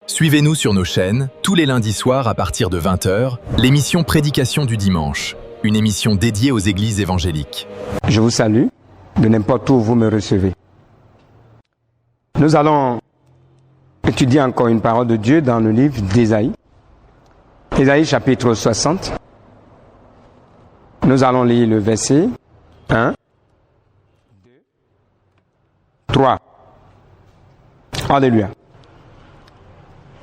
Suivez-nous sur nos chaînes, tous les lundis soirs à partir de 20h, l'émission Prédication du dimanche, une émission dédiée aux églises évangéliques. Je vous salue de n'importe où vous me recevez. Nous allons étudier encore une parole de Dieu dans le livre d'Ésaïe. Ésaïe chapitre 60. Nous allons lire le verset 1, 2, 3. Alléluia.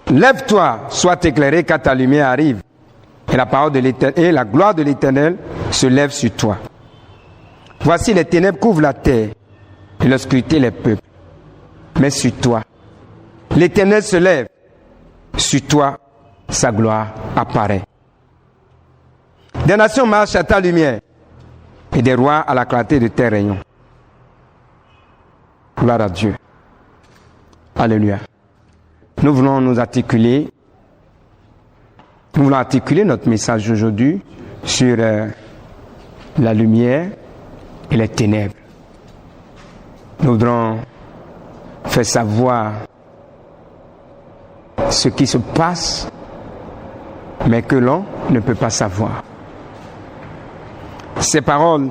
Lève-toi, sois éclairé car ta lumière arrive. Et la parole de l'Éternel, et la gloire de l'Éternel se lève sur toi. Voici les ténèbres couvrent la terre et l'obscurité les peuples. Mais sur toi, l'Éternel se lève. Sur toi, sa gloire apparaît. Des nations marchent à ta lumière et des rois à la clarté de tes rayons. Gloire à Dieu. Alléluia. Nous voulons articuler notre message aujourd'hui sur la lumière et les ténèbres. Nous voudrons faire savoir ce qui se passe, mais que l'on ne peut pas savoir. Ces paroles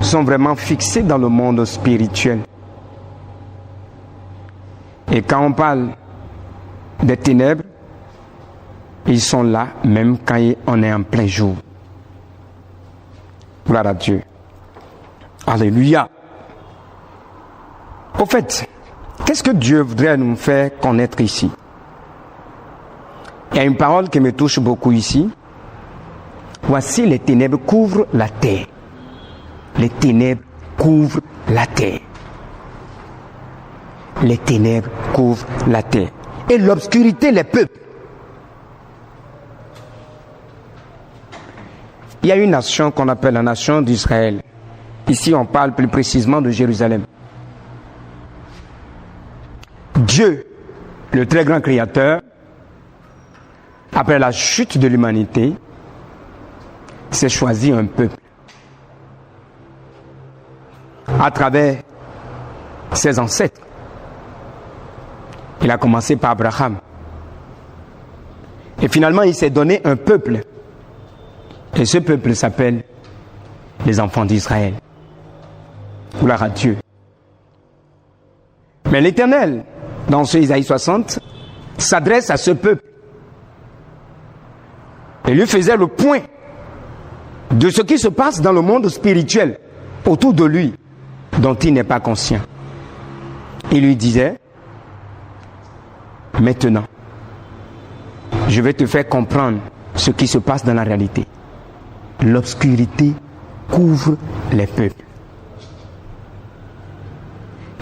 sont vraiment fixées dans le monde spirituel. Et quand on parle des ténèbres, ils sont là même quand on est en plein jour. Gloire à Dieu. Alléluia. Au fait, qu'est-ce que Dieu voudrait nous faire connaître ici? Il y a une parole qui me touche beaucoup ici. Voici les ténèbres couvrent la terre. Les ténèbres couvrent la terre. Les ténèbres couvrent la terre. Et l'obscurité les peuples. Il y a une nation qu'on appelle la nation d'Israël. Ici, on parle plus précisément de Jérusalem. Dieu, le très grand créateur, après la chute de l'humanité, s'est choisi un peuple. À travers ses ancêtres. Il a commencé par Abraham. Et finalement, il s'est donné un peuple. Et ce peuple s'appelle les enfants d'Israël. Gloire à Dieu. Mais l'Éternel, dans ce Ésaïe 60, s'adresse à ce peuple. Et lui faisait le point de ce qui se passe dans le monde spirituel autour de lui, dont il n'est pas conscient. Il lui disait: maintenant, je vais te faire comprendre ce qui se passe dans la réalité. L'obscurité couvre les peuples.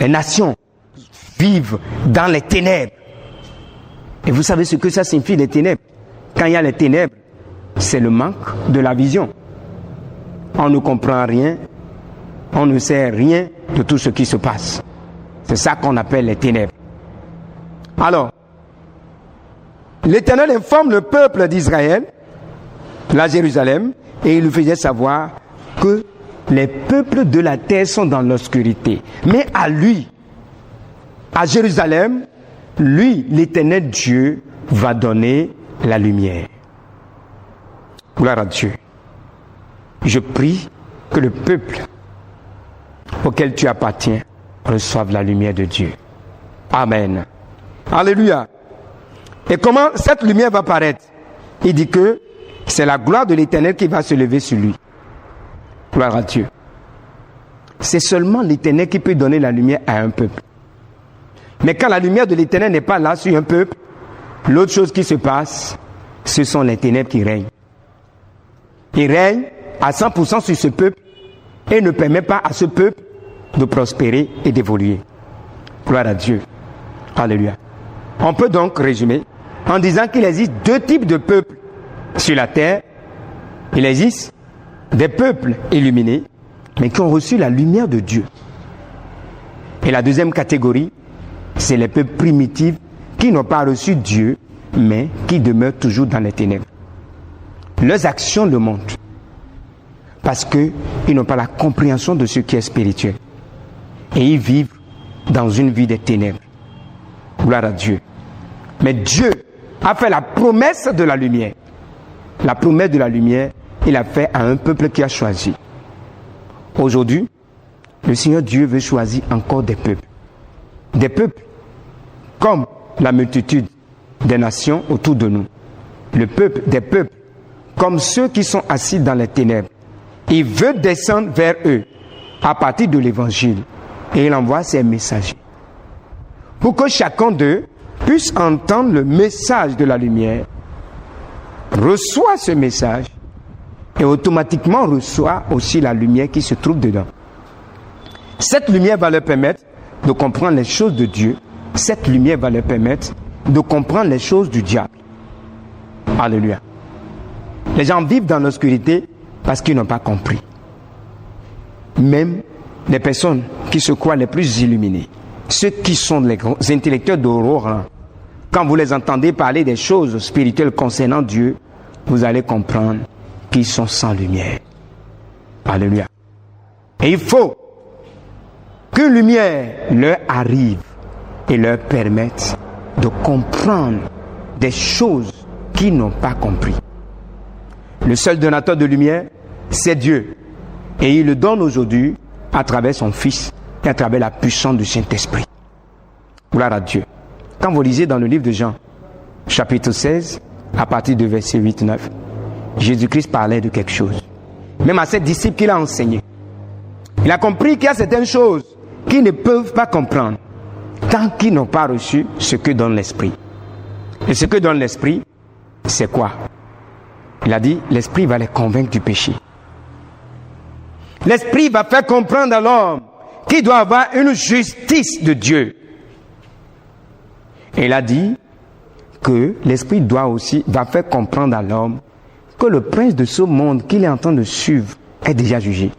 Les nations vivent dans les ténèbres. Et vous savez ce que ça signifie, les ténèbres? Quand il y a les ténèbres, c'est le manque de la vision. On ne comprend rien, on ne sait rien de tout ce qui se passe. C'est ça qu'on appelle les ténèbres. Alors, l'Éternel informe le peuple d'Israël, la Jérusalem, et il lui faisait savoir que les peuples de la terre sont dans l'obscurité. Mais à lui, à Jérusalem, lui, l'Éternel Dieu, va donner la lumière. Gloire à Dieu. Je prie que le peuple auquel tu appartiens reçoive la lumière de Dieu. Amen. Alléluia. Et comment cette lumière va paraître? Il dit que c'est la gloire de l'Éternel qui va se lever sur lui. Gloire à Dieu. C'est seulement l'Éternel qui peut donner la lumière à un peuple. Mais quand la lumière de l'Éternel n'est pas là sur un peuple, l'autre chose qui se passe, ce sont les ténèbres qui règnent. Ils règnent à 100% sur ce peuple et ne permettent pas à ce peuple de prospérer et d'évoluer. Gloire à Dieu. Alléluia. On peut donc résumer en disant qu'il existe deux types de peuples sur la terre. Il existe des peuples illuminés, mais qui ont reçu la lumière de Dieu. Et la deuxième catégorie, c'est les peuples primitifs qui n'ont pas reçu Dieu, mais qui demeurent toujours dans les ténèbres. Leurs actions le montrent, parce qu'ils n'ont pas la compréhension de ce qui est spirituel. Et ils vivent dans une vie des ténèbres. Gloire à Dieu. Mais Dieu a fait la promesse de la lumière. La promesse de la lumière, il a fait à un peuple qui a choisi. Aujourd'hui, le Seigneur Dieu veut choisir encore des peuples. Des peuples comme la multitude des nations autour de nous. Le peuple, des peuples comme ceux qui sont assis dans les ténèbres. Il veut descendre vers eux à partir de l'évangile. Et il envoie ses messagers. Pour que chacun d'eux puisse entendre le message de la lumière, reçoit ce message et automatiquement reçoit aussi la lumière qui se trouve dedans. Cette lumière va leur permettre de comprendre les choses de Dieu. Cette lumière va leur permettre de comprendre les choses du diable. Alléluia. Les gens vivent dans l'obscurité parce qu'ils n'ont pas compris. Même les personnes qui se croient les plus illuminées, ceux qui sont les intellectuels de haut rang, quand vous les entendez parler des choses spirituelles concernant Dieu, vous allez comprendre qu'ils sont sans lumière. Alléluia. Et il faut qu'une lumière leur arrive et leur permette de comprendre des choses qu'ils n'ont pas compris. Le seul donateur de lumière, c'est Dieu. Et il le donne aujourd'hui à travers son Fils et à travers la puissance du Saint-Esprit. Gloire à Dieu. Quand vous lisez dans le livre de Jean, chapitre 16, à partir de verset 8-9, Jésus-Christ parlait de quelque chose. Même à ses disciples qu'il a enseigné. Il a compris qu'il y a certaines choses qu'ils ne peuvent pas comprendre tant qu'ils n'ont pas reçu ce que donne l'Esprit. Et ce que donne l'Esprit, c'est quoi? Il a dit, l'Esprit va les convaincre du péché. L'Esprit va faire comprendre à l'homme qu'il doit avoir une justice de Dieu. Et il a dit que l'Esprit va faire comprendre à l'homme que le prince de ce monde qu'il est en train de suivre est déjà jugé.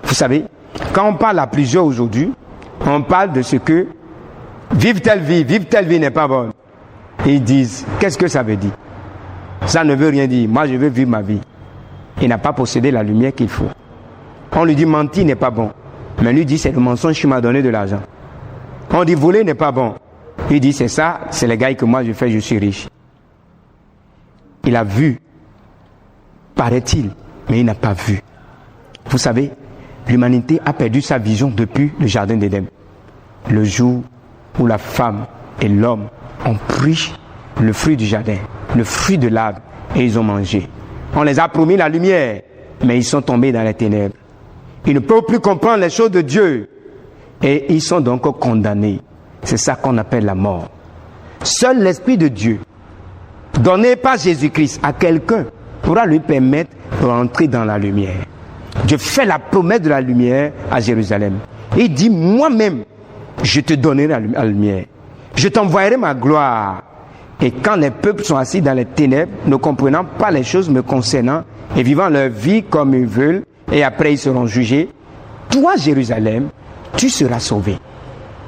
Vous savez, quand on parle à plusieurs aujourd'hui, on parle de ce que vivre telle vie n'est pas bonne. Et ils disent, qu'est-ce que ça veut dire? Ça ne veut rien dire. Moi, je veux vivre ma vie. Il n'a pas possédé la lumière qu'il faut. On lui dit, mentir n'est pas bon. Mais lui dit, c'est le mensonge qui m'a donné de l'argent. On dit, voler n'est pas bon. Il dit, c'est ça, c'est les gars que moi je fais, je suis riche. Il a vu, paraît-il, mais il n'a pas vu. Vous savez, l'humanité a perdu sa vision depuis le jardin d'Éden. Le jour où la femme et l'homme ont pris le fruit du jardin, le fruit de l'arbre, et ils ont mangé. On les a promis la lumière, mais ils sont tombés dans les ténèbres. Ils ne peuvent plus comprendre les choses de Dieu. Et ils sont donc condamnés. C'est ça qu'on appelle la mort. Seul l'Esprit de Dieu, donné par Jésus-Christ à quelqu'un, pourra lui permettre de rentrer dans la lumière. Dieu fait la promesse de la lumière à Jérusalem. Il dit, moi-même, je te donnerai la lumière. Je t'envoyerai ma gloire. Et quand les peuples sont assis dans les ténèbres, ne comprenant pas les choses me concernant, et vivant leur vie comme ils veulent, et après ils seront jugés, toi, Jérusalem, tu seras sauvé.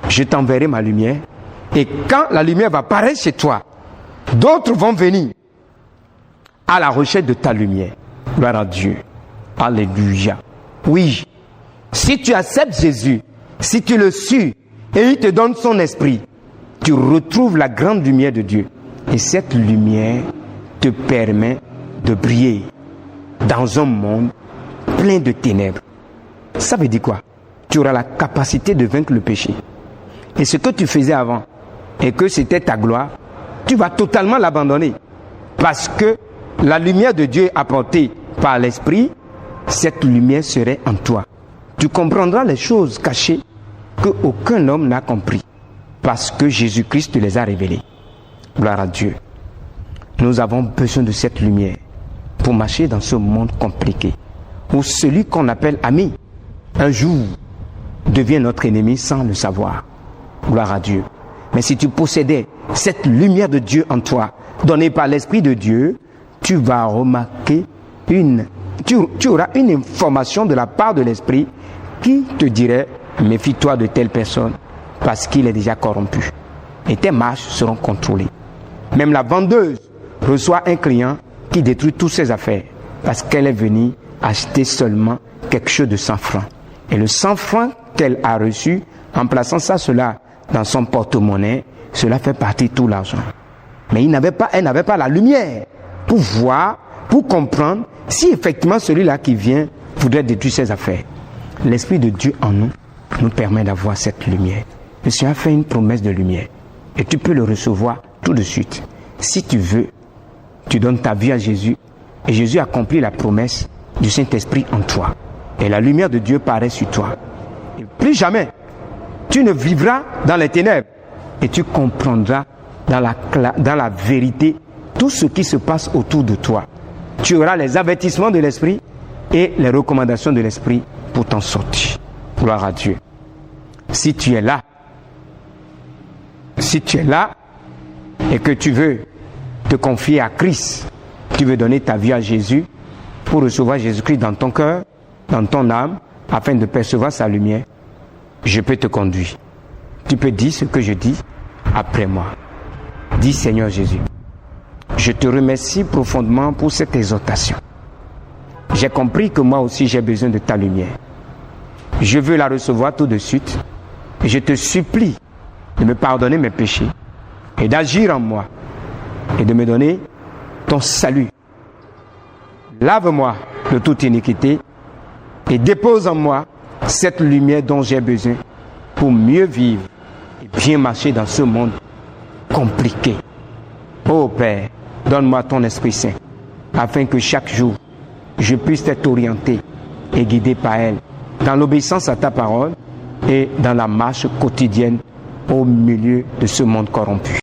Je t'enverrai ma lumière, et quand la lumière va paraître chez toi, d'autres vont venir à la recherche de ta lumière. Gloire à Dieu. Alléluia. Oui, si tu acceptes Jésus, si tu le suis, et il te donne son esprit, tu retrouves la grande lumière de Dieu. Et cette lumière te permet de briller dans un monde plein de ténèbres. Ça veut dire quoi? Tu auras la capacité de vaincre le péché. Et ce que tu faisais avant, et que c'était ta gloire, tu vas totalement l'abandonner. Parce que la lumière de Dieu apportée par l'Esprit, cette lumière serait en toi. Tu comprendras les choses cachées qu'aucun homme n'a compris. Parce que Jésus-Christ te les a révélées. Gloire à Dieu. Nous avons besoin de cette lumière pour marcher dans ce monde compliqué, où celui qu'on appelle ami, un jour, devient notre ennemi sans le savoir. Gloire à Dieu. Mais si tu possédais cette lumière de Dieu en toi, donnée par l'Esprit de Dieu, tu vas remarquer tu auras une information de la part de l'Esprit qui te dirait, méfie-toi de telle personne, parce qu'il est déjà corrompu. Et tes marches seront contrôlées. Même la vendeuse reçoit un client qui détruit toutes ses affaires, parce qu'elle est venue acheter seulement quelque chose de 100 francs. Et le 100 francs qu'elle a reçu, en plaçant cela dans son porte-monnaie, cela fait partie de tout l'argent. Mais elle n'avait pas la lumière pour voir, pour comprendre si effectivement celui-là qui vient voudrait détruire ses affaires. L'Esprit de Dieu en nous permet d'avoir cette lumière. Le Seigneur a fait une promesse de lumière et tu peux le recevoir tout de suite. Si tu veux, tu donnes ta vie à Jésus et Jésus accomplit la promesse du Saint-Esprit en toi. Et la lumière de Dieu paraît sur toi. Et plus jamais, tu ne vivras dans les ténèbres et tu comprendras dans la vérité tout ce qui se passe autour de toi. Tu auras les avertissements de l'Esprit et les recommandations de l'Esprit pour t'en sortir. Gloire à Dieu. Si tu es là et que tu veux te confier à Christ, tu veux donner ta vie à Jésus pour recevoir Jésus-Christ dans ton cœur, dans ton âme, afin de percevoir sa lumière, je peux te conduire. Tu peux dire ce que je dis après moi. Dis Seigneur Jésus, je te remercie profondément pour cette exhortation. J'ai compris que moi aussi j'ai besoin de ta lumière. Je veux la recevoir tout de suite et je te supplie de me pardonner mes péchés et d'agir en moi et de me donner ton salut. Lave-moi de toute iniquité et dépose en moi cette lumière dont j'ai besoin pour mieux vivre et bien marcher dans ce monde compliqué. Ô Père, donne-moi ton Esprit Saint afin que chaque jour je puisse être orienté et guidé par elle dans l'obéissance à ta parole et dans la marche quotidienne au milieu de ce monde corrompu.